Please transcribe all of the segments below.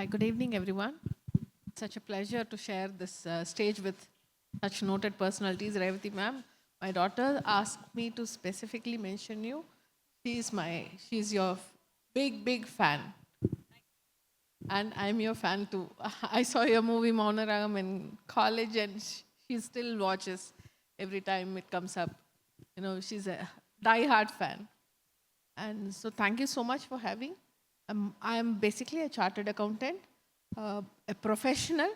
Good evening, everyone. Such a pleasure to share this stage with such noted personalities. Revati ma'am, my daughter asked me to specifically mention you. She's your big fan. And I'm your fan too. I saw your movie Maunaragam in college and she still watches every time it comes up. You know, she's a die-hard fan. And so thank you so much for having. I am basically a chartered accountant, a professional,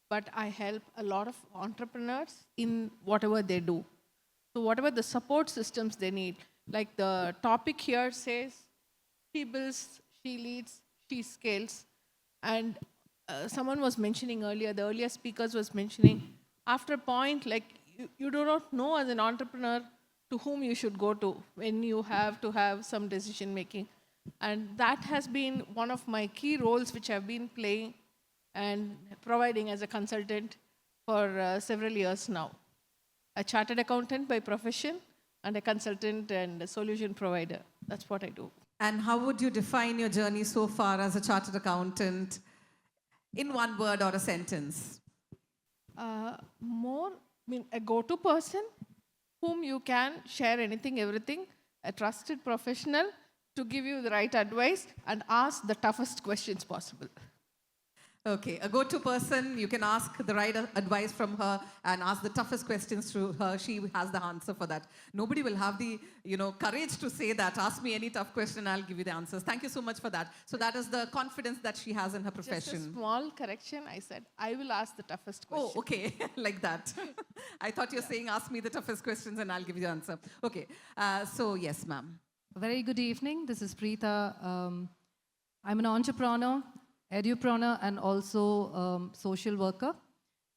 but I help a lot of entrepreneurs in whatever they do. So whatever the support systems they need, like the topic here says, she builds, she leads, she scales. And someone was mentioning earlier, the earlier speakers was mentioning, after a point, like you do not know as an entrepreneur to whom you should go to when you have to have some decision making. And that has been one of my key roles which I've been playing and providing as a consultant for several years now. A chartered accountant by profession and a consultant and a solution provider. That's what I do. And how would you define your journey so far as a chartered accountant in one word or a sentence? A go-to person whom you can share anything, everything, a trusted professional to give you the right advice and ask the toughest questions possible. Okay, a go-to person, you can ask the right advice from her and ask the toughest questions to her. She has the answer for that. Nobody will have the, courage to say that. Ask me any tough question, I'll give you the answers. Thank you so much for that. So that is the confidence that she has in her profession. Just a small correction. I said, I will ask the toughest question. Oh, okay, like that. I thought you're saying, ask me the toughest questions and I'll give you the answer. Okay, so yes, ma'am. Very good evening. This is Preeta. I'm an entrepreneur, edupreneur, and also social worker.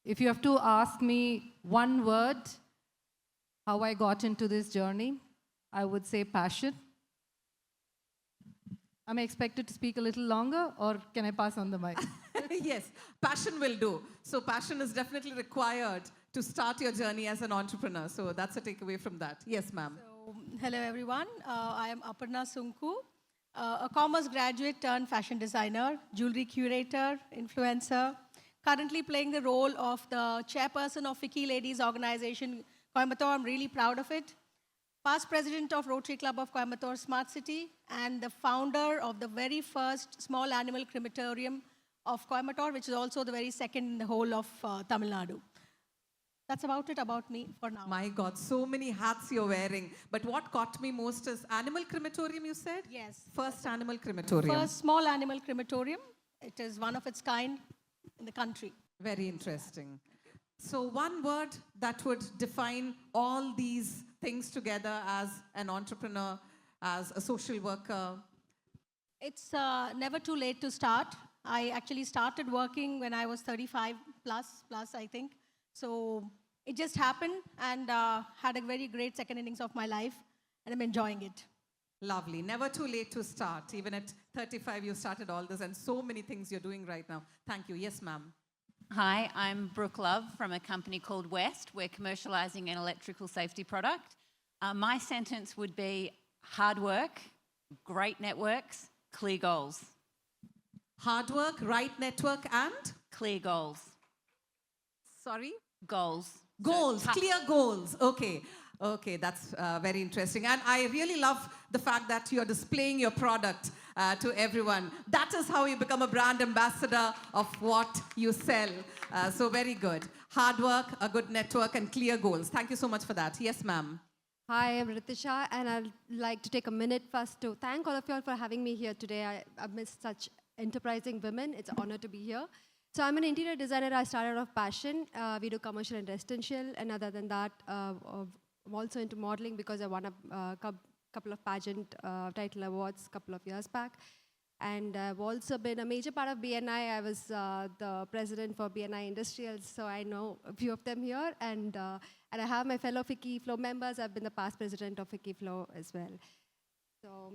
If you have to ask me one word, how I got into this journey, I would say passion. Am I expected to speak a little longer or can I pass on the mic? Yes, passion will do. So passion is definitely required to start your journey as an entrepreneur. So that's a takeaway from that. Yes, ma'am. So, hello everyone. I am Aparna Sunku, a commerce graduate turned fashion designer, jewelry curator, influencer, currently playing the role of the chairperson of FICCI Ladies Organization, Coimbatore. I'm really proud of it. Past president of Rotary Club of Coimbatore Smart City and the founder of the very first small animal crematorium of Coimbatore, which is also the very second in the whole of Tamil Nadu. That's about it about me for now. My God, so many hats you're wearing. But what caught me most is animal crematorium, you said? Yes. First animal crematorium. First small animal crematorium. It is one of its kind in the country. Very interesting. So one word that would define all these things together as an entrepreneur, as a social worker. It's never too late to start. I actually started working when I was 35 plus I think. So it just happened and had a very great second innings of my life and I'm enjoying it. Lovely. Never too late to start. Even at 35, you started all this and so many things you're doing right now. Thank you. Yes, ma'am. Hi, I'm Brooke Love from a company called West. We're commercialising an electrical safety product. My sentence would be hard work, great networks, clear goals. Hard work, right network and? Clear goals. Sorry? Goals. Goals, So clear goals. Okay. Okay, that's very interesting. And I really love the fact that you're displaying your product to everyone. That is how you become a brand ambassador of what you sell. So very good. Hard work, a good network, and clear goals. Thank you so much for that. Yes, ma'am. Hi, I'm Ritisha, and I'd like to take a minute first to thank all of you all for having me here today. I've missed such enterprising women. It's an honor to be here. So I'm an interior designer. I started off passion. We do commercial and residential, and other than that, I'm also into modeling because I won a couple of pageant title awards a couple of years back. And I've also been a major part of BNI. I was the president for BNI Industrials, so I know a few of them here. And I have my fellow FICCI Flow members. I've been the past president of FICCI Flow as well. So,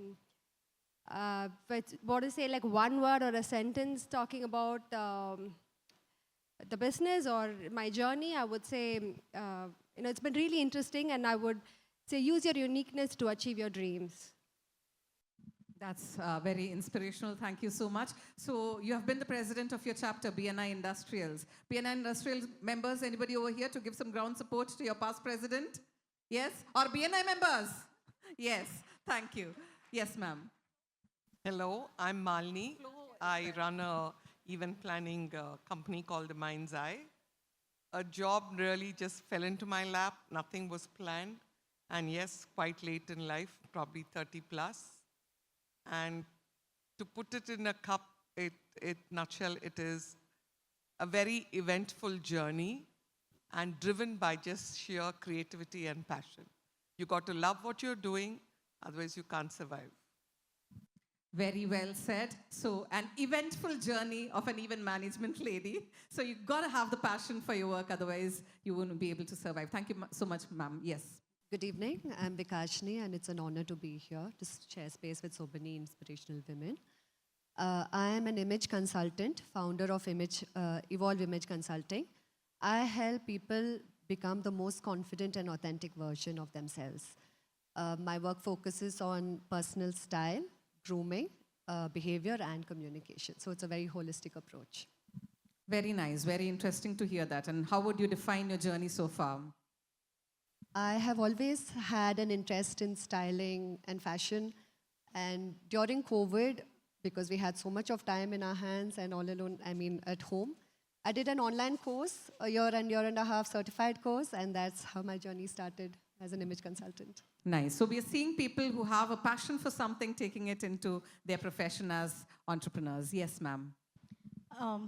but what to say, like one word or a sentence talking about the business or my journey, I would say, it's been really interesting, and I would say use your uniqueness to achieve your dreams. That's very inspirational. Thank you so much. So you have been the president of your chapter, BNI Industrials. BNI Industrials members, anybody over here to give some ground support to your past president? Yes? Or BNI members? Yes. Thank you. Yes, ma'am. Hello, I'm Malini. I run a event planning company called The Mind's Eye. A job really just fell into my lap. Nothing was planned. And yes, quite late in life, probably 30 plus. And to put it in a nutshell, it is a very eventful journey and driven by just sheer creativity and passion. You got to love what you're doing, otherwise you can't survive. Very well said. So an eventful journey of an event management lady. So you've got to have the passion for your work, otherwise you won't be able to survive. Thank you so much, ma'am. Yes. Good evening. I'm Vikashni, and it's an honor to be here to share space with so many inspirational women. I am an image consultant, founder of Evolve Image Consulting. I help people become the most confident and authentic version of themselves. My work focuses on personal style, grooming, behavior, and communication. So it's a very holistic approach. Very nice. Very interesting to hear that. And how would you define your journey so far? I have always had an interest in styling and fashion. And during COVID, because we had so much of time in our hands and all alone, at home, I did an online course, a year and a half certified course, and that's how my journey started as an image consultant. Nice. So we are seeing people who have a passion for something, taking it into their profession as entrepreneurs. Yes, ma'am.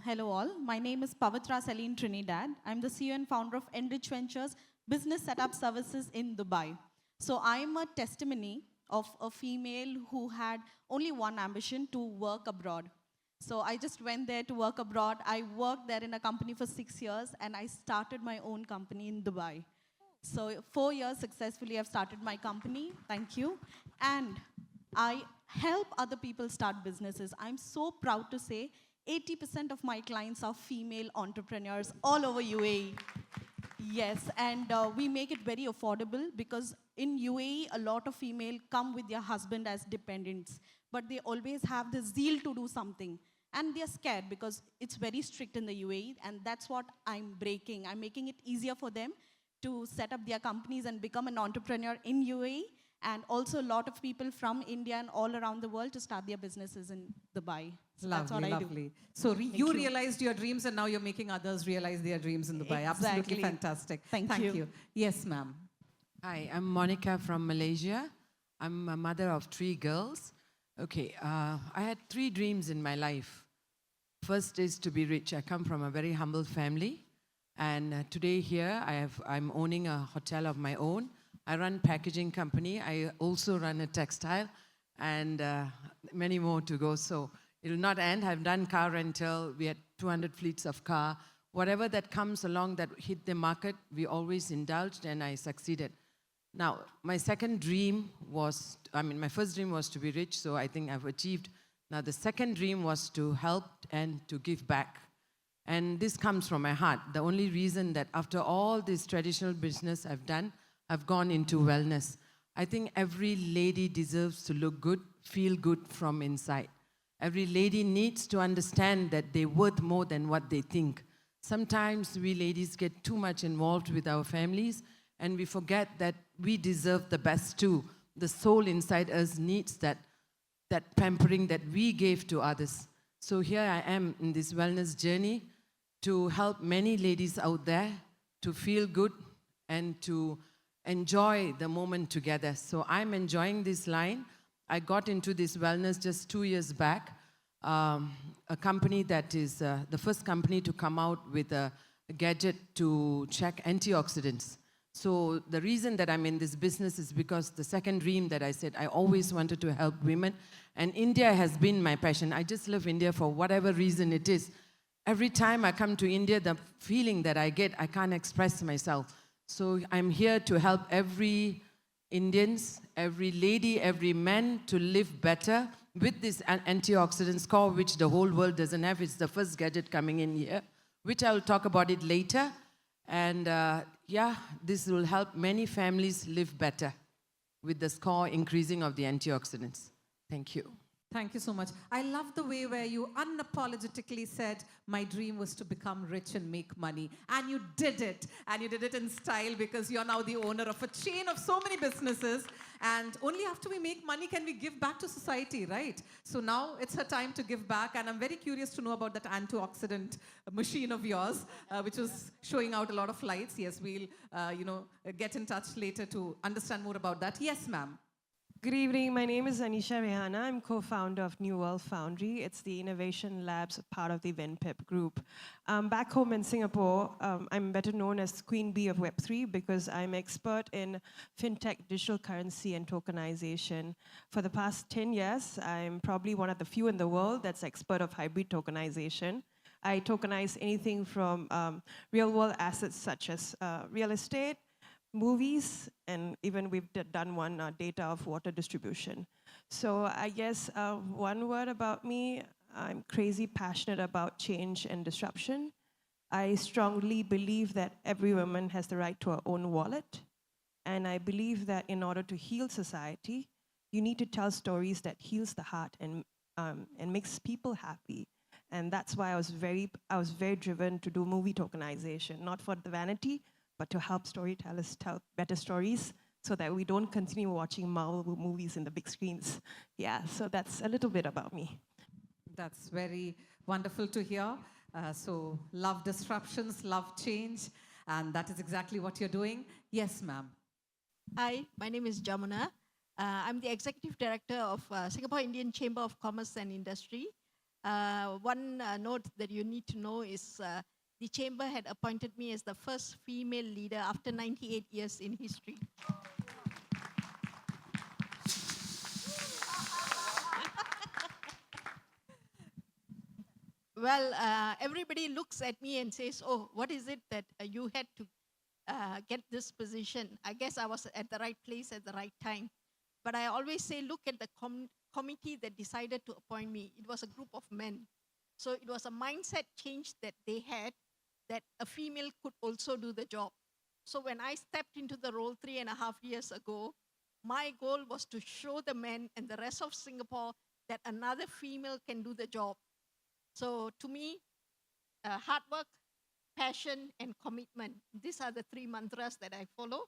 Hello all. My name is Pavitra Saleen Trinidad. I'm the CEO and founder of Enrich Ventures Business Setup Services in Dubai. So I'm a testimony of a female who had only one ambition, to work abroad. So I just went there to work abroad. I worked there in a company for 6 years, and I started my own company in Dubai. So 4 years successfully I've started my company. Thank you. And I help other people start businesses. I'm so proud to say 80% of my clients are female entrepreneurs all over UAE. Yes, and we make it very affordable, because in UAE, a lot of female come with their husband as dependents, but they always have the zeal to do something. And they're scared because it's very strict in the UAE, and that's what I'm breaking. I'm making it easier for them to set up their companies and become an entrepreneur in UAE, and also a lot of people from India and all around the world to start their businesses in Dubai. So that's what I lovely. do. So you realized your dreams, and now you're making others realize their dreams in Dubai. Exactly. Absolutely fantastic. Thank you. Yes, ma'am. Hi, I'm Monica from Malaysia. I'm a mother of 3 girls. Okay, I had 3 dreams in my life. First is to be rich. I come from a very humble family. And today here, I'm owning a hotel of my own. I run packaging company. I also run a textile, and many more to go. So it will not end. I've done car rental. We had 200 fleets of car. Whatever that comes along that hit the market, we always indulged, and I succeeded. Now, my second dream was, my first dream was to be rich, so I think I've achieved. Now, the second dream was to help and to give back. And this comes from my heart. The only reason that after all this traditional business I've done, I've gone into wellness. I think every lady deserves to look good, feel good from inside. Every lady needs to understand that they're worth more than what they think. Sometimes we ladies get too much involved with our families, and we forget that we deserve the best too. The soul inside us needs that pampering that we gave to others. So here I am in this wellness journey to help many ladies out there to feel good and to enjoy the moment together. So I'm enjoying this line. I got into this wellness just 2 years back. A company that is the first company to come out with a gadget to check antioxidants. So the reason that I'm in this business is because the second dream that I said, I always wanted to help women. And India has been my passion. I just love India for whatever reason it is. Every time I come to India, the feeling that I get, I can't express myself. So I'm here to help every Indians, every lady, every man to live better with this antioxidant score, which the whole world doesn't have. It's the first gadget coming in here, which I'll talk about it later. And yeah, this will help many families live better with the score increasing of the antioxidants. Thank you. Thank you so much. I love the way where you unapologetically said, my dream was to become rich and make money. And you did it. And you did it in style because you're now the owner of a chain of so many businesses. And only after we make money can we give back to society, right? So now it's her time to give back. And I'm very curious to know about that antioxidant machine of yours, which was showing out a lot of lights. Yes, we'll, get in touch later to understand more about that. Yes, ma'am. Good evening. My name is Anisha Rehana. I'm co-founder of New World Foundry. It's the innovation labs part of the VenPep group. Back home in Singapore, I'm better known as Queen Bee of Web3 because I'm expert in fintech, digital currency, and tokenization. For the past 10 years, I'm probably one of the few in the world that's expert of hybrid tokenization. I tokenize anything from real-world assets such as real estate, movies, and even we've done one data of water distribution. So I guess one word about me, I'm crazy passionate about change and disruption. I strongly believe that every woman has the right to her own wallet. And I believe that in order to heal society, you need to tell stories that heals the heart and makes people happy. And that's why I was very driven to do movie tokenization, not for the vanity, but to help storytellers tell better stories so that we don't continue watching Marvel movies in the big screens. Yeah, so that's a little bit about me. That's very wonderful to hear. So love disruptions, love change, and that is exactly what you're doing. Yes, ma'am. Hi, my name is Jamuna. I'm the Executive Director of Singapore Indian Chamber of Commerce and Industry. One note that you need to know is the Chamber had appointed me as the first female leader after 98 years in history. Well, everybody looks at me and says, oh, what is it that you had to get this position? I guess I was at the right place at the right time. But I always say, look at the committee that decided to appoint me. It was a group of men. So it was a mindset change that they had, that a female could also do the job. So when I stepped into the role 3.5 years ago, my goal was to show the men and the rest of Singapore that another female can do the job. So to me, hard work, passion, and commitment, these are the 3 mantras that I follow,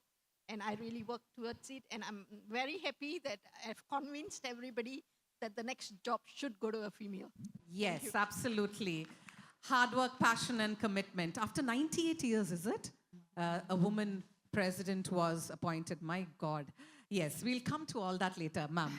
and I really work towards it. And I'm very happy that I've convinced everybody that the next job should go to a female. Yes, absolutely. Hard work, passion, and commitment. After 98 years, is it? A woman president was appointed. My God. Yes, we'll come to all that later, ma'am.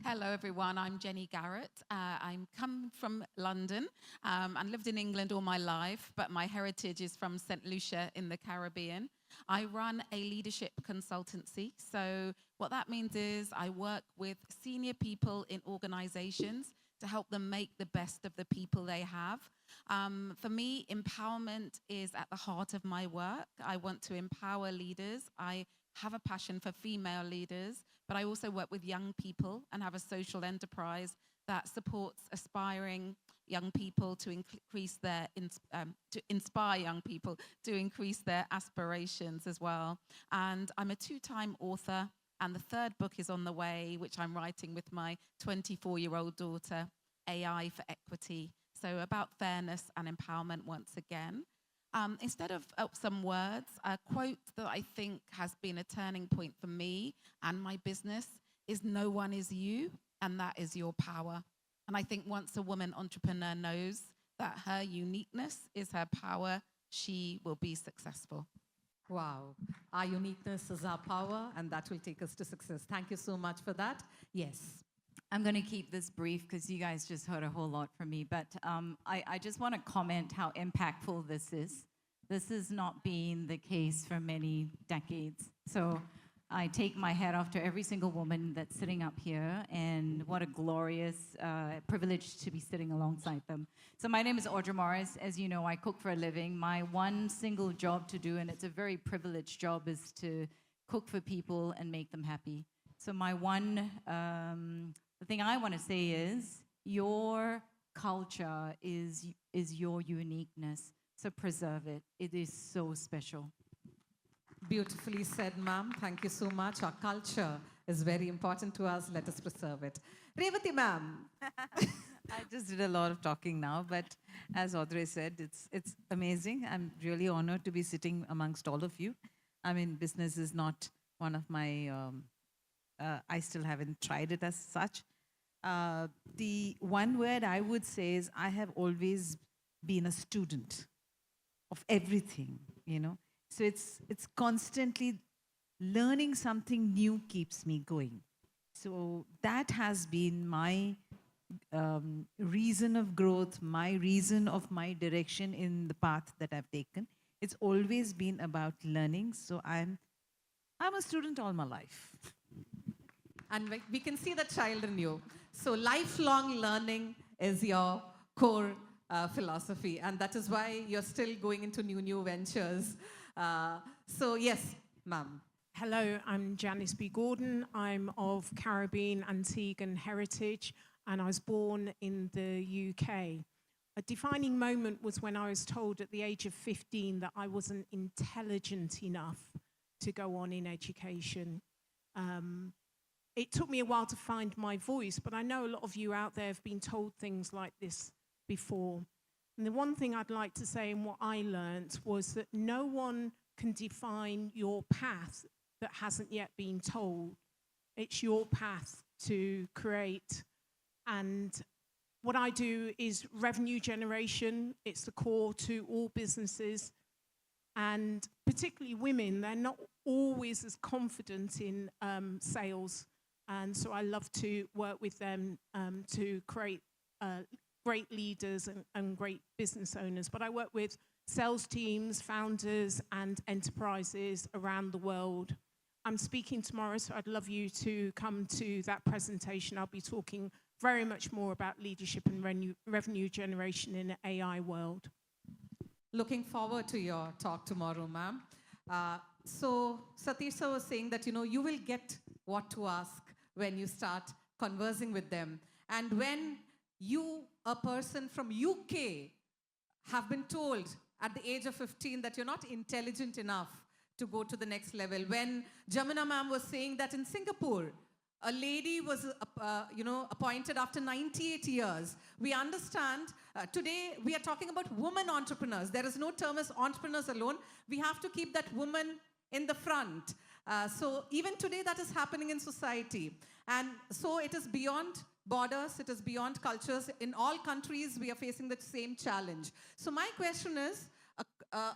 Hello, everyone. I'm Jenny Garrett. I'm come from London and lived in England all my life, but my heritage is from St. Lucia in the Caribbean. I run a leadership consultancy. So what that means is I work with senior people in organizations to help them make the best of the people they have. For me, empowerment is at the heart of my work. I want to empower leaders. I have a passion for female leaders, but I also work with young people and have a social enterprise that supports aspiring young people to increase their, to inspire young people to increase their aspirations as well. And I'm a 2-time author, and the 3rd book is on the way, which I'm writing with my 24-year-old daughter, AI for Equity. So about fairness and empowerment once again. Instead of some words, a quote that I think has been a turning point for me and my business is "No one is you, and that is your power." And I think once a woman entrepreneur knows that her uniqueness is her power, she will be successful. Wow. Our uniqueness is our power, and that will take us to success. Thank you so much for that. Yes. I'm going to keep this brief because you guys just heard a whole lot from me, but I just want to comment how impactful this is. This has not been the case for many decades. So I take my hat off to every single woman that's sitting up here, and what a glorious privilege to be sitting alongside them. So my name is Audra Morris. As you know, I cook for a living. My one single job to do, and it's a very privileged job, is to cook for people and make them happy. So my one, the thing I want to say is your culture is your uniqueness. So preserve it. It is so special. Beautifully said, ma'am. Thank you so much. Our culture is very important to us. Let us preserve it. Revati ma'am. I just did a lot of talking now, but as Audrey said, it's amazing. I'm really honored to be sitting amongst all of you. I mean, business is not one of my, I still haven't tried it as such. The one word I would say is I have always been a student of everything, you know. So it's constantly learning something new keeps me going. So that has been my reason of growth, my reason of my direction in the path that I've taken. It's always been about learning. So I'm a student all my life. And we can see the child in you. So lifelong learning is your core philosophy. And that is why you're still going into new ventures. So yes, ma'am. Hello, I'm Janice B. Gordon. I'm of Caribbean, Antiguan heritage, and I was born in the UK. A defining moment was when I was told at the age of 15 that I wasn't intelligent enough to go on in education. It took me a while to find my voice, but I know a lot of you out there have been told things like this before. And the one thing I'd like to say and what I learned was that no one can define your path that hasn't yet been told. It's your path to create. And what I do is revenue generation. It's the core to all businesses. And particularly women, they're not always as confident in sales. And so I love to work with them to create great leaders and great business owners. But I work with sales teams, founders, and enterprises around the world. I'm speaking tomorrow, so I'd love you to come to that presentation. I'll be talking very much more about leadership and revenue generation in an AI world. Looking forward to your talk tomorrow, ma'am. So Satish sir was saying that, you know, you will get what to ask when you start conversing with them. And when you, a person from UK, have been told at the age of 15 that you're not intelligent enough to go to the next level. When Jamuna ma'am was saying that in Singapore, a lady was appointed after 98 years. We understand, today we are talking about women entrepreneurs. There is no term as entrepreneurs alone. We have to keep that woman in the front. So even today that is happening in society. And so it is beyond borders, it is beyond cultures. In all countries, we are facing the same challenge. So my question is,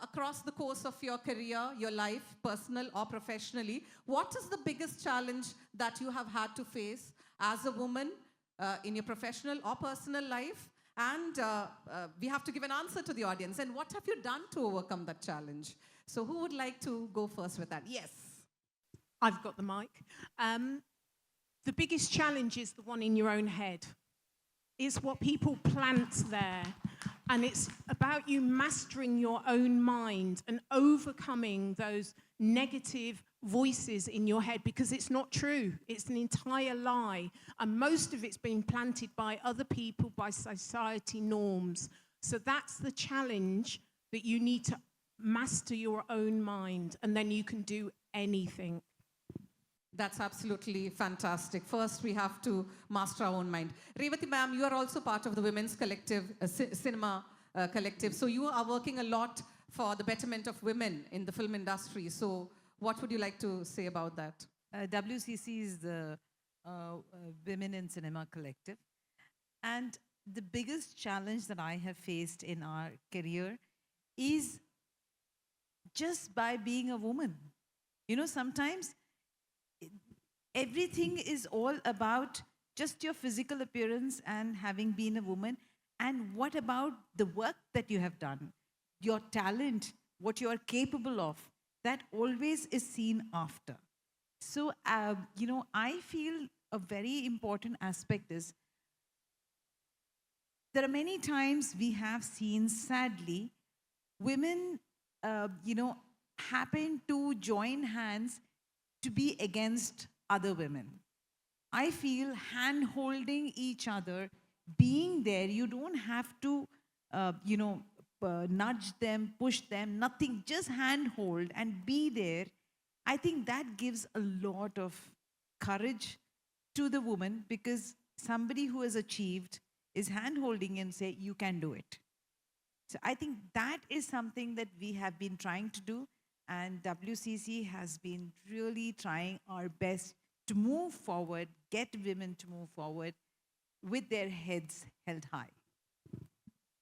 across the course of your career, your life, personal or professionally, what is the biggest challenge that you have had to face as a woman in your professional or personal life? And we have to give an answer to the audience. And what have you done to overcome that challenge? So who would like to go first with that? Yes. I've got the mic. The biggest challenge is the one in your own head. It's what people plant there. And it's about you mastering your own mind and overcoming those negative voices in your head, because it's not true. It's an entire lie. And most of it's been planted by other people, by society norms. So that's the challenge, that you need to master your own mind, and then you can do anything. That's absolutely fantastic. First, we have to master our own mind. Revati ma'am, you are also part of the Women's Collective, cinema collective. So you are working a lot for the betterment of women in the film industry. So what would you like to say about that? WCC is the Women in Cinema Collective. And the biggest challenge that I have faced in our career is just by being a woman. You know, sometimes everything is all about just your physical appearance and having been a woman. And what about the work that you have done? Your talent, what you are capable of, that always is seen after. So, you know, I feel a very important aspect is, there are many times we have seen, sadly, women, you know, happen to join hands to be against other women. I feel hand-holding each other, being there, you don't have to, you know, nudge them, push them, nothing, just hand-hold and be there. I think that gives a lot of courage to the woman, because somebody who has achieved is hand-holding and say, you can do it. So I think that is something that we have been trying to do, and WCC has been really trying our best to move forward, get women to move forward with their heads held high.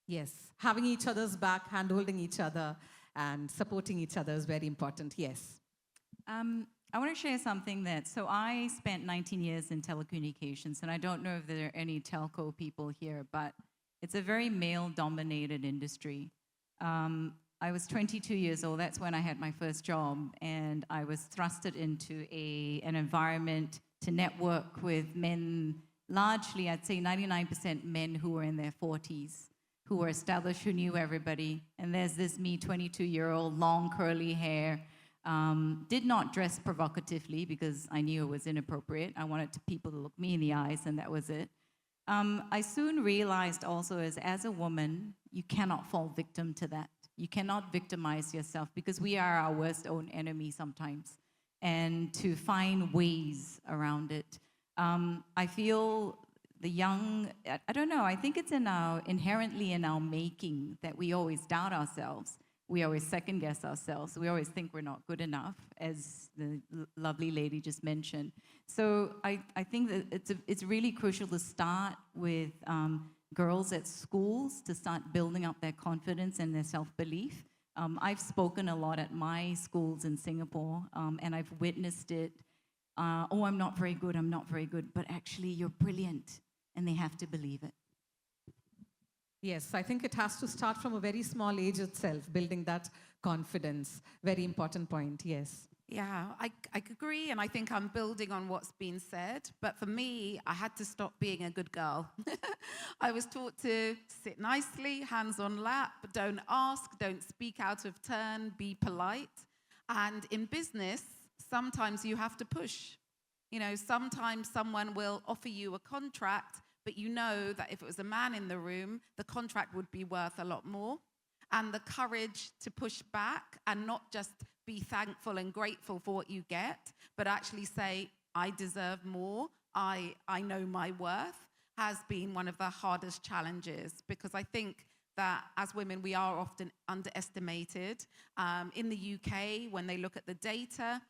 Yes, having each other's back, hand-holding each other, and supporting each other is very important. Yes. I want to share something so I spent 19 years in telecommunications, and I don't know if there are any telco people here, but it's a very male-dominated industry. I was 22 years old. That's when I had my first job, and I was thrusted into an environment to network with men, largely, I'd say 99% men who were in their 40s, who were established, who knew everybody. And there's this me, 22-year-old, long curly hair, did not dress provocatively because I knew it was inappropriate. I wanted people to look me in the eyes, and that was it. I soon realized also as a woman, you cannot fall victim to that. You cannot victimize yourself, because we are our worst own enemy sometimes, and to find ways around it. I feel the young, I don't know, I think it's inherently in our making that we always doubt ourselves. We always second guess ourselves. We always think we're not good enough, as the lovely lady just mentioned. So I think that it's really crucial to start with girls at schools, to start building up their confidence and their self-belief. I've spoken a lot at my schools in Singapore, and I've witnessed it. Oh, I'm not very good, but actually you're brilliant, and they have to believe it. Yes, I think it has to start from a very small age itself, building that confidence. Very important point, yes. Yeah, I agree, and I think I'm building on what's been said. But for me, I had to stop being a good girl. I was taught to sit nicely, hands on lap, don't ask, don't speak out of turn, be polite. And in business, sometimes you have to push. You know, sometimes someone will offer you a contract, but you know that if it was a man in the room, the contract would be worth a lot more. And the courage to push back and not just be thankful and grateful for what you get, but actually say, I deserve more, I know my worth, has been one of the hardest challenges, because I think that as women, we are often underestimated. In the UK, when they look at the data,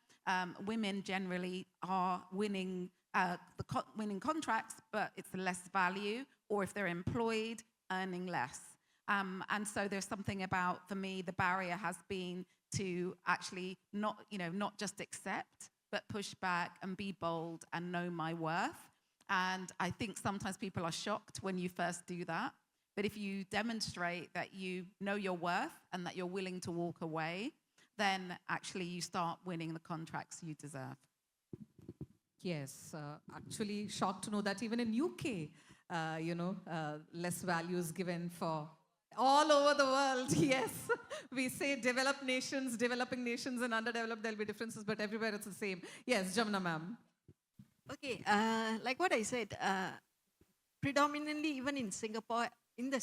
women generally are winning winning contracts, but it's less value, or if they're employed, earning less. And so there's something about, for me, the barrier has been to actually not just accept, but push back and be bold and know my worth. And I think sometimes people are shocked when you first do that. But if you demonstrate that you know your worth and that you're willing to walk away, then actually you start winning the contracts you deserve. Yes, actually shocked to know that even in UK, less value is given for all over the world. Yes, we say developing nations and underdeveloped, there'll be differences, but everywhere it's the same. Yes, Jamna ma'am. Okay, like what I said, predominantly even in Singapore, in the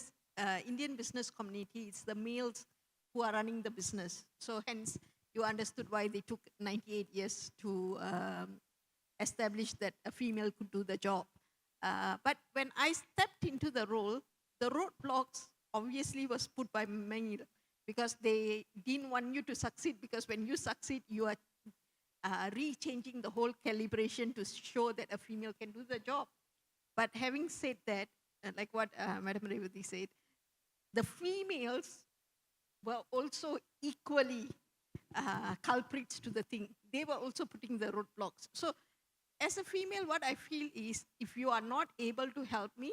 Indian business community, it's the males who are running the business. So hence, you understood why they took 98 years to establish that a female could do the job. But when I stepped into the role, the roadblocks obviously was put by male, because they didn't want you to succeed, because when you succeed, you are re-changing the whole calibration to show that a female can do the job. But having said that, like what Madam Revati said, the females were also equally culprits to the thing. They were also putting the roadblocks. So as a female, what I feel is, if you are not able to help me,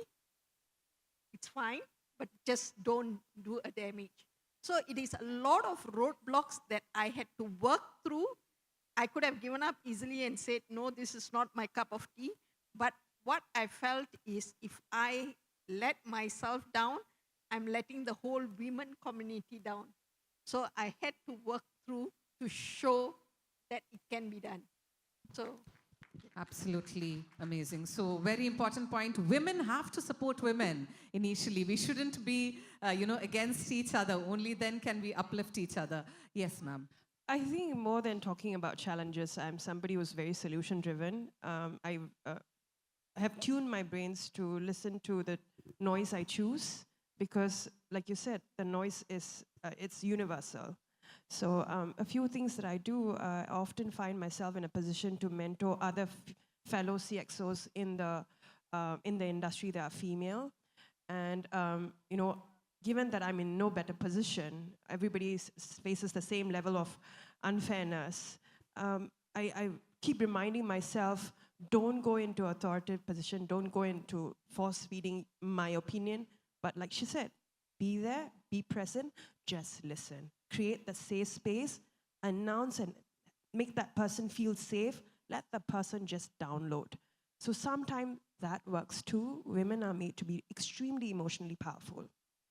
it's fine, but just don't do a damage. So it is a lot of roadblocks that I had to work through. I could have given up easily and said, no, this is not my cup of tea. But what I felt is, if I let myself down, I'm letting the whole women community down. So I had to work through to show that it can be done. So. Absolutely amazing. So very important point. Women have to support women initially. We shouldn't be, against each other. Only then can we uplift each other. Yes, ma'am. I think more than talking about challenges, I'm somebody who's very solution driven. I have tuned my brains to listen to the noise I choose because, like you said, the noise is it's universal. So a few things that I do, I often find myself in a position to mentor other fellow CXOs in the industry that are female, and you know, given that I'm in no better position, everybody faces the same level of unfairness. I keep reminding myself, don't go into authoritative position, don't go into force feeding my opinion, but like she said, be there, be present, just listen. Create the safe space, announce and make that person feel safe, let the person just download. So sometimes that works too. Women are made to be extremely emotionally powerful.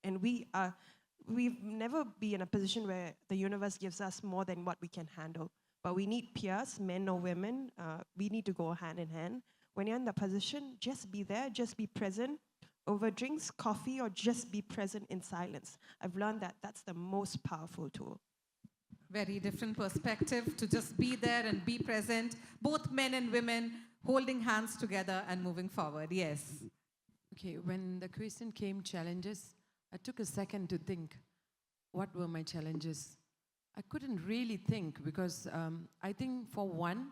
And we've never been in a position where the universe gives us more than what we can handle. But we need peers, men or women. We need to go hand in hand. When you're in the position, just be there, just be present over drinks, coffee, or just be present in silence. I've learned that that's the most powerful tool. Very different perspective to just be there and be present, both men and women holding hands together and moving forward. Yes. Okay, when the question came challenges, I took a second to think, what were my challenges? I couldn't really think because I think for one,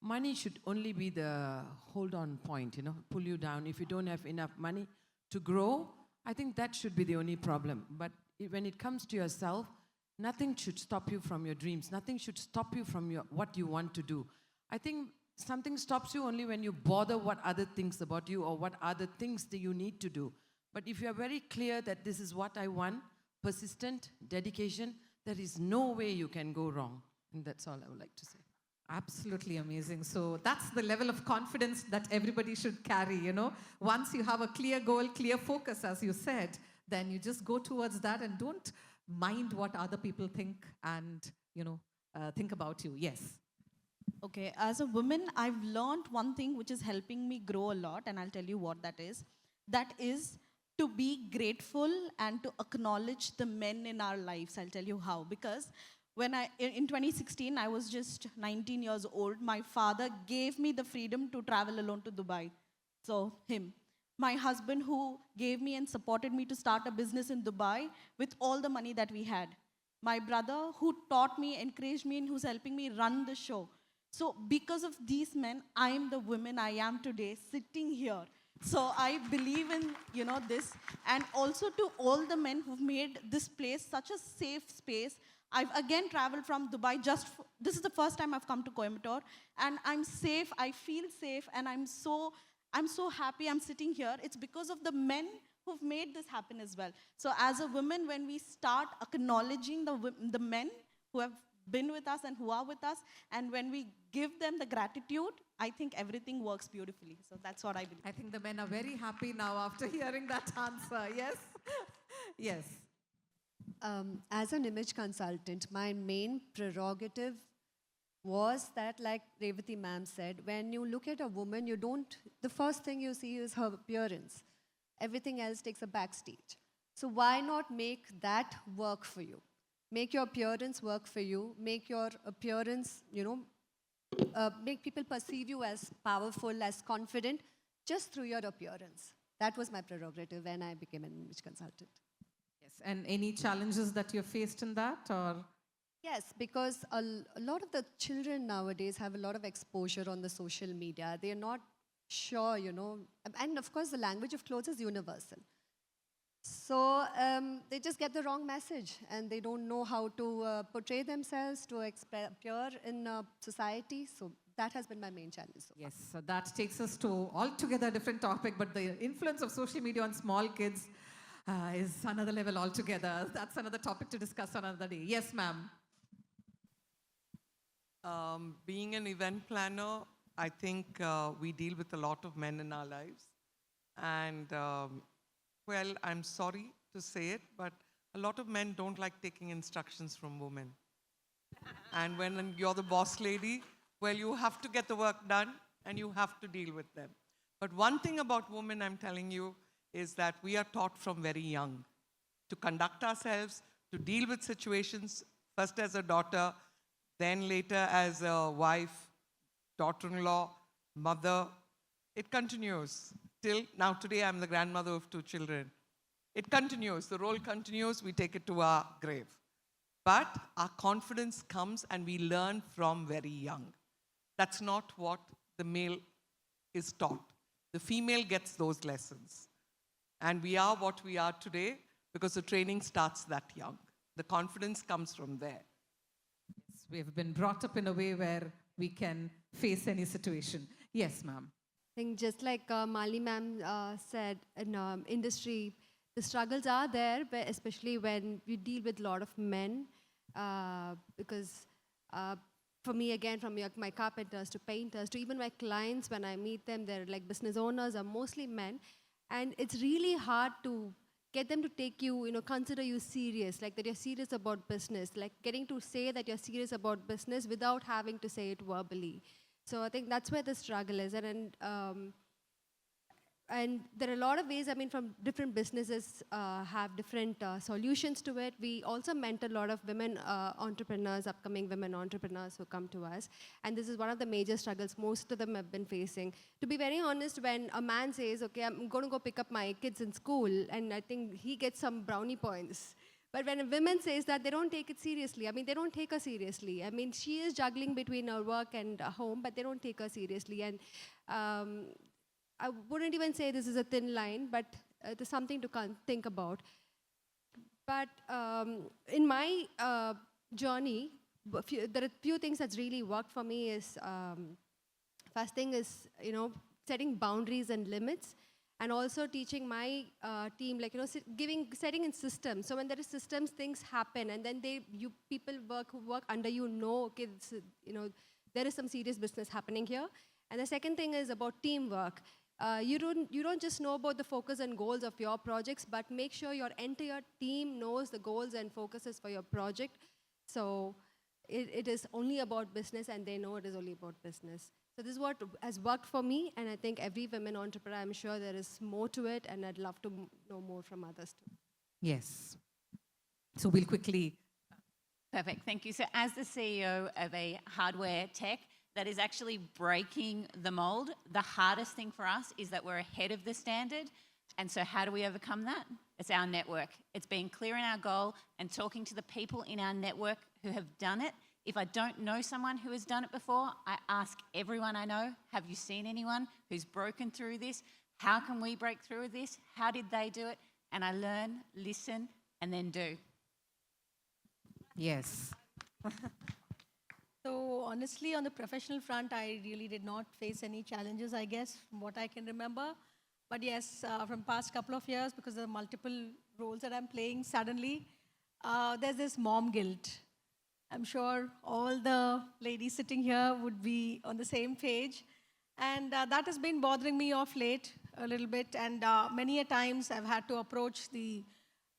money should only be the hold-on point, you know, pull you down. If you don't have enough money to grow, I think that should be the only problem. But when it comes to yourself, nothing should stop you from your dreams. Nothing should stop you from what you want to do. I think something stops you only when you bother what other thinks about you or what other things that you need to do. But if you are very clear that this is what I want, persistent, dedication, there is no way you can go wrong. And that's all I would like to say. Absolutely amazing. So that's the level of confidence that everybody should carry, you know. Once you have a clear goal, clear focus, as you said, then you just go towards that and don't mind what other people think and, you know, think about you. Yes. Okay, as a woman, I've learned one thing which is helping me grow a lot, and I'll tell you what that is. That is to be grateful and to acknowledge the men in our lives. I'll tell you how. Because when in 2016, I was just 19 years old. My father gave me the freedom to travel alone to Dubai. So him. My husband who gave me and supported me to start a business in Dubai with all the money that we had. My brother who taught me, encouraged me, and who's helping me run the show. So because of these men, I am the woman I am today, sitting here. So I believe in, you know, this. And also to all the men who've made this place such a safe space. I've again traveled from Dubai this is the first time I've come to Coimbatore. And I'm safe, I feel safe, and I'm so happy I'm sitting here. It's because of the men who've made this happen as well. So as a woman, when we start acknowledging the men who have been with us and who are with us, and when we give them the gratitude, I think everything works beautifully. So that's what I believe. I think the men are very happy now after hearing that answer. Yes? Yes. As an image consultant, my main prerogative was that, like Revati ma'am said, when you look at a woman, the first thing you see is her appearance. Everything else takes a backstage. So why not make that work for you? Make your appearance work for you. Make your appearance, make people perceive you as powerful, as confident, just through your appearance. That was my prerogative when I became an image consultant. Yes. And any challenges that you faced in that, or? Yes, because a lot of the children nowadays have a lot of exposure on the social media. They are not sure, and of course the language of clothes is universal. So they just get the wrong message and they don't know how to portray themselves, to appear in society. So that has been my main challenge. Yes, so that takes us to altogether a different topic, but the influence of social media on small kids is another level altogether. That's another topic to discuss another day. Yes, ma'am. Being an event planner, I think we deal with a lot of men in our lives. And well, I'm sorry to say it, but a lot of men don't like taking instructions from women. And when you're the boss lady, well, you have to get the work done and you have to deal with them. But one thing about women, I'm telling you, is that we are taught from very young to conduct ourselves, to deal with situations, first as a daughter, then later as a wife, daughter-in-law, mother. It continues till now. Today, I'm the grandmother of 2 children. It continues. The role continues. We take it to our grave. But our confidence comes and we learn from very young. That's not what the male is taught. The female gets those lessons. And we are what we are today because the training starts that young. The confidence comes from there. Yes, we have been brought up in a way where we can face any situation. Yes, ma'am. I think just like Malini ma'am said, in industry, the struggles are there, but especially when you deal with a lot of men, because for me, again, from my carpenters to painters to even my clients, when I meet them, they're like business owners are mostly men. And it's really hard to get them to take you, consider you serious, like that you're serious about business, like getting to say that you're serious about business without having to say it verbally. So I think that's where the struggle is. And there are a lot of ways, from different businesses have different solutions to it. We also mentor a lot of women entrepreneurs, upcoming women entrepreneurs who come to us. And this is one of the major struggles most of them have been facing. To be very honest, when a man says, okay, I'm going to go pick up my kids in school, and I think he gets some brownie points. But when a woman says that, they don't take it seriously. They don't take her seriously. She is juggling between her work and home, but they don't take her seriously. And I wouldn't even say this is a thin line, but it is something to think about. But in my journey, there are few things that's really worked for me is, first thing is, setting boundaries and limits, and also teaching my team, setting in systems. So when there is systems, things happen, and then people who work under you know, okay, there is some serious business happening here. And the second thing is about teamwork. You don't just know about the focus and goals of your projects, but make sure your entire team knows the goals and focuses for your project. So it is only about business, and they know it is only about business. So this is what has worked for me, and I think every women entrepreneur, I'm sure there is more to it, and I'd love to know more from others too. Yes. So we'll quickly. Perfect, thank you. So as the CEO of a hardware tech that is actually breaking the mold, the hardest thing for us is that we're ahead of the standard. And so how do we overcome that? It's our network. It's being clear in our goal and talking to the people in our network who have done it. If I don't know someone who has done it before, I ask everyone I know, have you seen anyone who's broken through this? How can we break through this? How did they do it? And I learn, listen, and then do. Yes. So honestly, on the professional front, I really did not face any challenges, I guess, from what I can remember. But yes, from past couple of years, because of the multiple roles that I'm playing, suddenly there's this mom guilt. I'm sure all the ladies sitting here would be on the same page. And that has been bothering me of late a little bit. And many a times I've had to approach the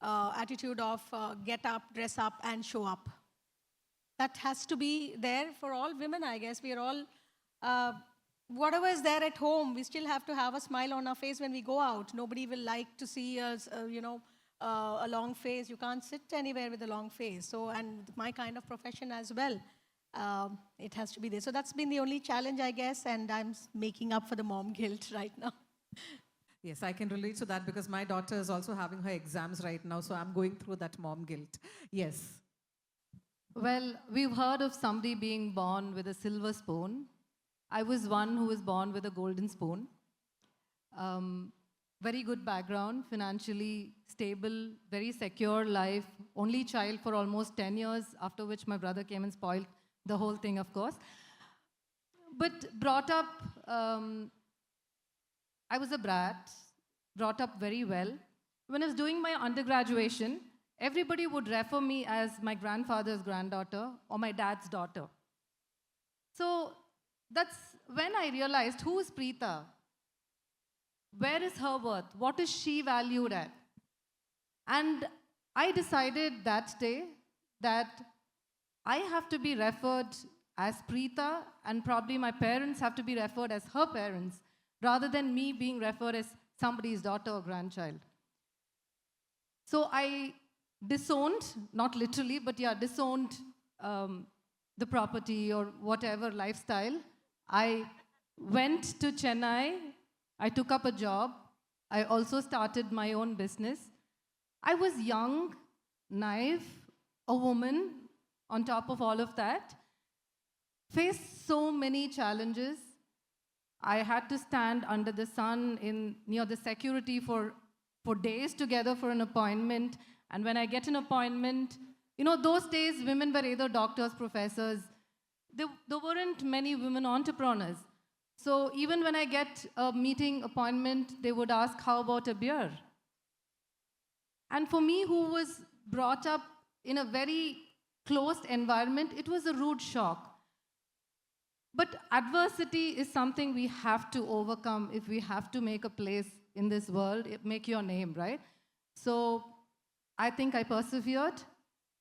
attitude of get up, dress up, and show up. That has to be there for all women, I guess. We are all, whatever is there at home, we still have to have a smile on our face when we go out. Nobody will like to see us, a long face. You can't sit anywhere with a long face. So, and my kind of profession as well, it has to be there. So that's been the only challenge, I guess, and I'm making up for the mom guilt right now. Yes, I can relate to that because my daughter is also having her exams right now, so I'm going through that mom guilt. Yes. Well, we've heard of somebody being born with a silver spoon. I was one who was born with a golden spoon. Very good background, financially stable, very secure life, only child for almost 10 years, after which my brother came and spoiled the whole thing, of course. But brought up, I was a brat, brought up very well. When I was doing my undergraduation, everybody would refer me as my grandfather's granddaughter or my dad's daughter. So that's when I realized, who is Preeta? Where is her worth? What is she valued at? And I decided that day that I have to be referred as Preeta, and probably my parents have to be referred as her parents, rather than me being referred as somebody's daughter or grandchild. So I disowned, not literally, but yeah, disowned the property or whatever lifestyle, I went to Chennai. I took up a job. I also started my own business. I was young, naive, a woman on top of all of that, faced so many challenges. I had to stand under the sun near the security for days together for an appointment. And when I get an appointment, those days women were either doctors, professors. There weren't many women entrepreneurs. So even when I get a meeting appointment, they would ask, how about a beer? And for me, who was brought up in a very closed environment, it was a rude shock. But adversity is something we have to overcome if we have to make a place in this world, make your name, right? So I think I persevered.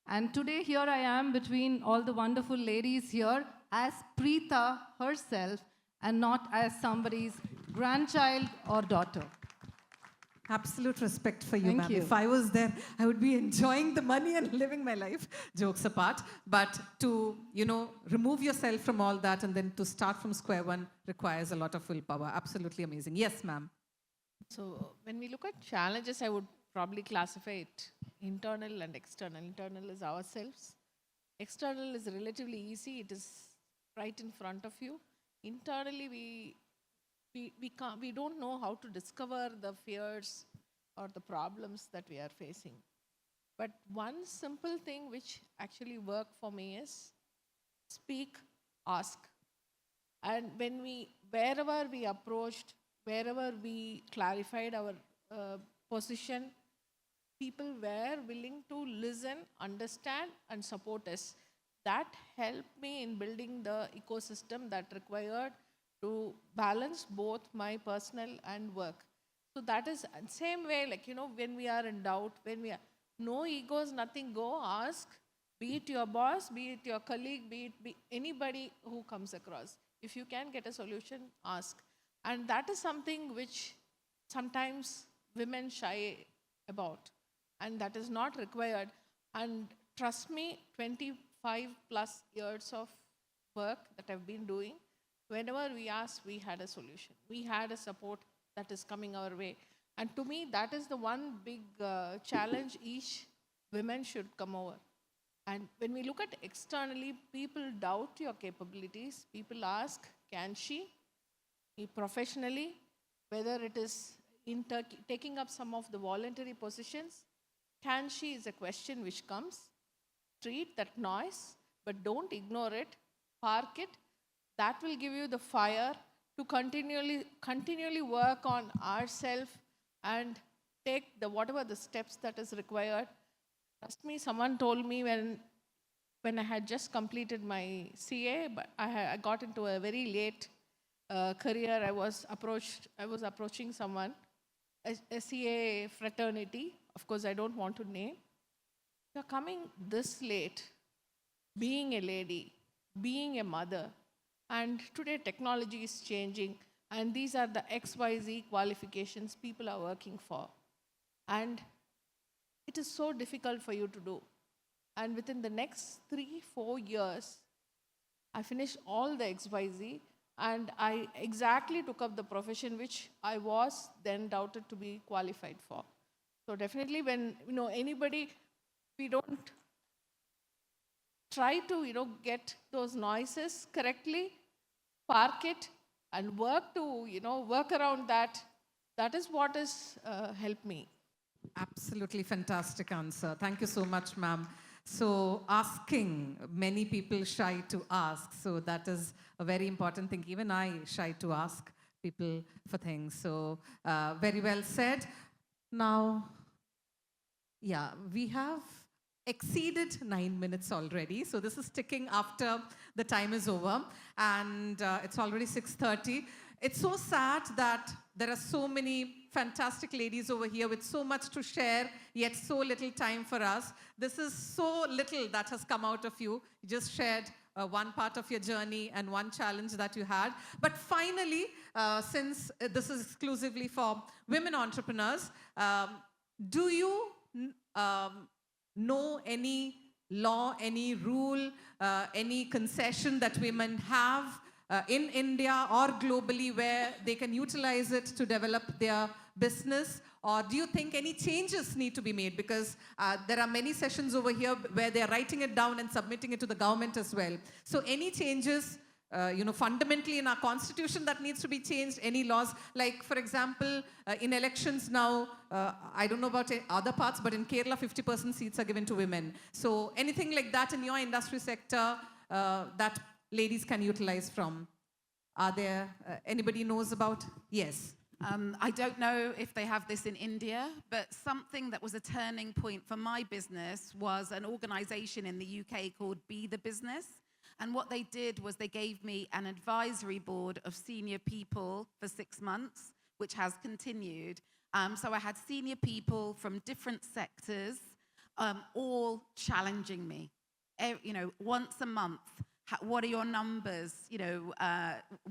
And today, here I am between all the wonderful ladies here as Preeta herself and not as somebody's grandchild or daughter. Absolute respect for you, Thank ma'am. you. If I was there, I would be enjoying the money and living my life, jokes apart. But to, remove yourself from all that and then to start from square one requires a lot of willpower. Absolutely amazing. Yes, ma'am. So when we look at challenges, I would probably classify it internal and external. Internal is ourselves. External is relatively easy. It is right in front of you. Internally, we don't know how to discover the fears or the problems that we are facing. But one simple thing which actually worked for me is speak, ask. And wherever we approached, wherever we clarified our position, people were willing to listen, understand, and support us. That helped me in building the ecosystem that required to balance both my personal and work. So that is same way, when we are in doubt, no egos, nothing, go ask, be it your boss, be it your colleague, be anybody who comes across. If you can get a solution, ask. And that is something which sometimes women shy about, and that is not required. And trust me, 25 plus years of work that I've been doing, whenever we asked, we had a solution. We had a support that is coming our way. And to me, that is the one big challenge each women should come over. And when we look at externally, people doubt your capabilities. People ask, can she? Professionally, whether it is in taking up some of the voluntary positions, can she is a question which comes. Treat that noise, but don't ignore it. Park it. That will give you the fire to continually work on ourselves and take whatever the steps that is required. Trust me, someone told me when I had just completed my CA, but I got into a very late career. I was approaching someone, a CA fraternity. Of course, I don't want to name. You're coming this late, being a lady, being a mother, and today technology is changing, and these are the XYZ qualifications people are working for. And it is so difficult for you to do. And within the next 3-4 years, I finished all the XYZ, and I exactly took up the profession which I was then doubted to be qualified for. So definitely when, anybody, we don't try to, get those noises correctly, park it, and work to, work around that. That is what has helped me. Absolutely fantastic answer. Thank you so much, ma'am. So asking, many people shy to ask. So that is a very important thing. Even I shy to ask people for things. So very well said. Now, yeah, we have exceeded 9 minutes already. So this is ticking after the time is over. And it's already 6:30. It's so sad that there are so many fantastic ladies over here with so much to share, yet so little time for us. This is so little that has come out of you. You just shared one part of your journey and one challenge that you had. But finally, since this is exclusively for women entrepreneurs, do you know any law, any rule, any concession that women have in India or globally where they can utilize it to develop their business? Or do you think any changes need to be made? Because there are many sessions over here where they're writing it down and submitting it to the government as well. So any changes, fundamentally in our constitution that needs to be changed, any laws? Like, for example, in elections now, I don't know about other parts, but in Kerala, 50% seats are given to women. So anything like that in your industry sector that ladies can utilize from? Are there, anybody knows about? Yes. I don't know if they have this in India, but something that was a turning point for my business was an organization in the UK called Be the Business. And what they did was they gave me an advisory board of senior people for 6 months, which has continued. So I had senior people from different sectors, all challenging me. Once a month. What are your numbers?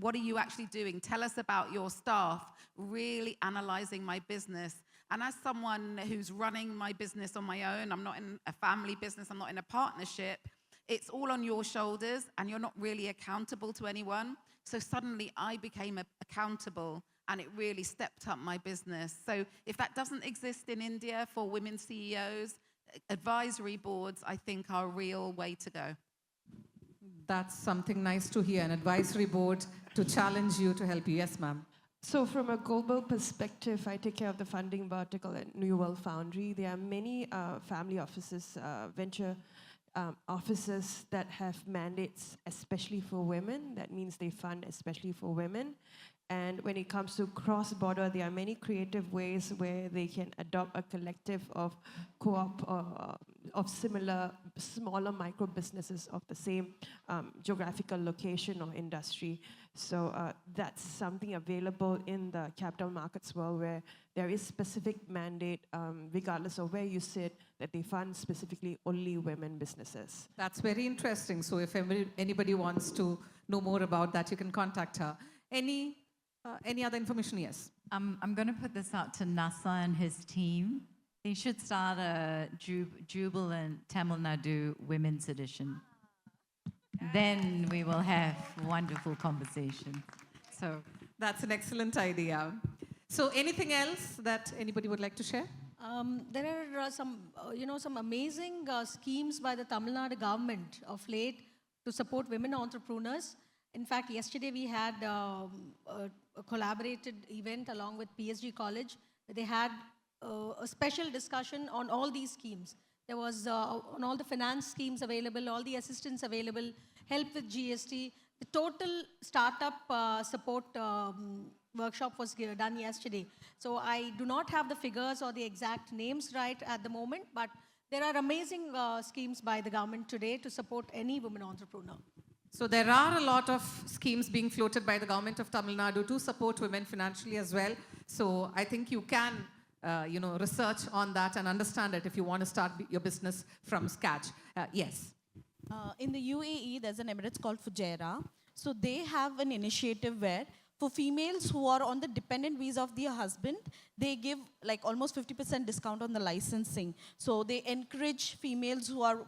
What are you actually doing? Tell us about your staff. Really analyzing my business. And as someone who's running my business on my own, I'm not in a family business, I'm not in a partnership, it's all on your shoulders and you're not really accountable to anyone. So suddenly I became accountable and it really stepped up my business. So if that doesn't exist in India for women CEOs, advisory boards, I think, are a real way to go. That's something nice to hear, an advisory board to challenge you, to help you. Yes, ma'am. So from a global perspective, I take care of the funding vertical at New World Foundry. There are many family offices, venture offices that have mandates especially for women. That means they fund especially for women. And when it comes to cross-border, there are many creative ways where they can adopt a collective of co-op of similar, smaller micro businesses of the same geographical location or industry. So that's something available in the capital markets world where there is specific mandate, regardless of where you sit, that they fund specifically only women businesses. That's very interesting. So if anybody wants to know more about that, you can contact her. Any other information? Yes. I'm going to put this out to NASA and his team. They should start a Jubilant Tamil Nadu Women's Edition. Then we will have wonderful conversations. So that's an excellent idea. So anything else that anybody would like to share? There are some amazing schemes by the Tamil Nadu government of late to support women entrepreneurs. In fact, yesterday we had a collaborated event along with PSG College. They had a special discussion on all these schemes. There was on all the finance schemes available, all the assistance available, help with GST. The total startup support workshop was done yesterday. So I do not have the figures or the exact names right at the moment, but there are amazing schemes by the government today to support any women entrepreneur. So there are a lot of schemes being floated by the government of Tamil Nadu to support women financially as well. So I think you can, research on that and understand it if you want to start your business from scratch. Yes. In the UAE, there's an Emirates called Fujairah. So they have an initiative where for females who are on the dependent visa of their husband, they give like almost 50% discount on the licensing. So they encourage females who are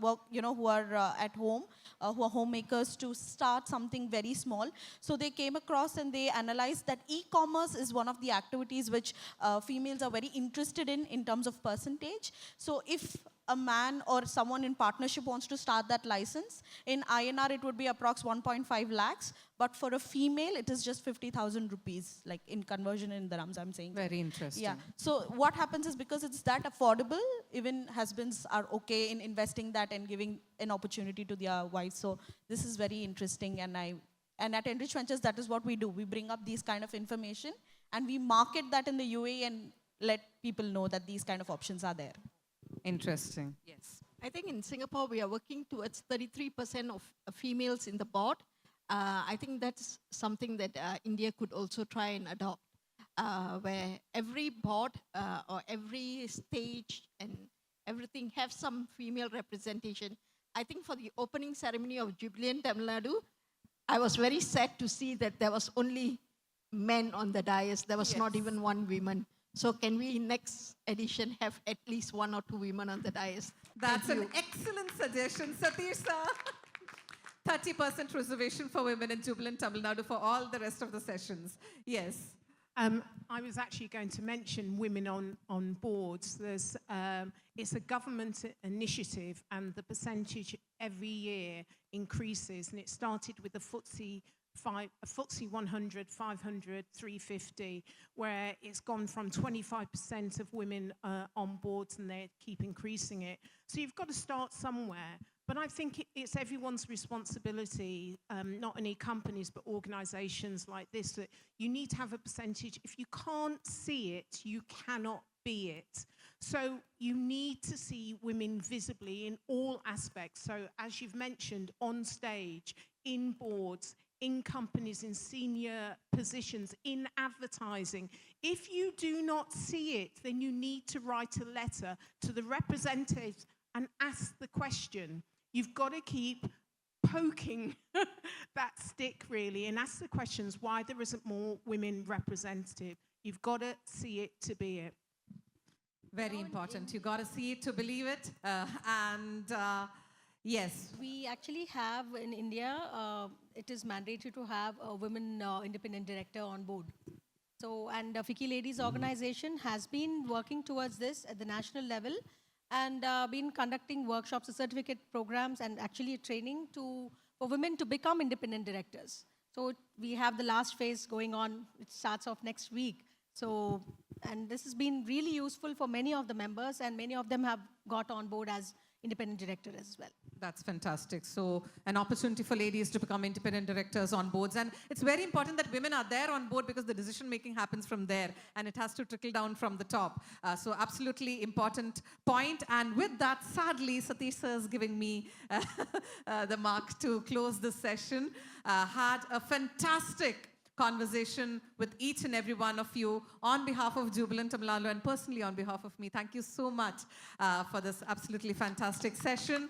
at home, who are homemakers, to start something very small. So they came across and they analyzed that e-commerce is one of the activities which females are very interested in terms of percentage. So if a man or someone in partnership wants to start that license, in INR it would be approx 1.5 lakhs, but for a female it is just 50,000 rupees, like in conversion in dirhams, I'm saying. Very interesting. Yeah. So what happens is because it's that affordable, even husbands are okay in investing that and giving an opportunity to their wives. So this is very interesting, and at Enrich Ventures, that is what we do. We bring up these kind of information and we market that in the UAE and let people know that these kind of options are there. Interesting. Yes. I think in Singapore, we are working towards 33% of females in the board. I think that's something that India could also try and adopt, where every board or every stage and everything have some female representation. I think for the opening ceremony of Jubilant Tamil Nadu, I was very sad to see that there was only men on the dais. There was not even one woman. So can we next edition have at least 1 or 2 women on the dais? That's Thank an you. excellent suggestion, Satish sir. 30% reservation for women in Jubilant, Tamil Nadu for all the rest of the sessions. Yes. I was actually going to mention women on boards. It's a government initiative, and the percentage every year increases. And it started with the FTSE 100, 500, 350, where it's gone from 25% of women on boards, and they keep increasing it. So you've got to start somewhere. But I think it's everyone's responsibility, not only companies, but organizations like this, that you need to have a percentage. If you can't see it, you cannot be it. So you need to see women visibly in all aspects. So as you've mentioned, on stage, in boards, in companies, in senior positions, in advertising. If you do not see it, then you need to write a letter to the representatives and ask the question. You've got to keep poking that stick, really, and ask the questions why there isn't more women represented. You've got to see it to be it. Very important. You got to see it to believe it. Yes. We actually have in India, it is mandatory to have a women independent director on board. So, and FICCI Ladies organization has been working towards this at the national level, and been conducting workshops, certificate programs, and actually training for women to become independent directors. So we have the last phase going on. It starts off next week. So, and this has been really useful for many of the members, and many of them have got on board as independent director as well. That's fantastic. So an opportunity for ladies to become independent directors on boards. And it's very important that women are there on board, because the decision making happens from there and it has to trickle down from the top. So absolutely important point. And with that, sadly, Satish sir is giving me the mark to close this session. Had a fantastic conversation with each and every one of you on behalf of Jubilant Tamil Nadu and personally on behalf of me. Thank you so much for this absolutely fantastic session.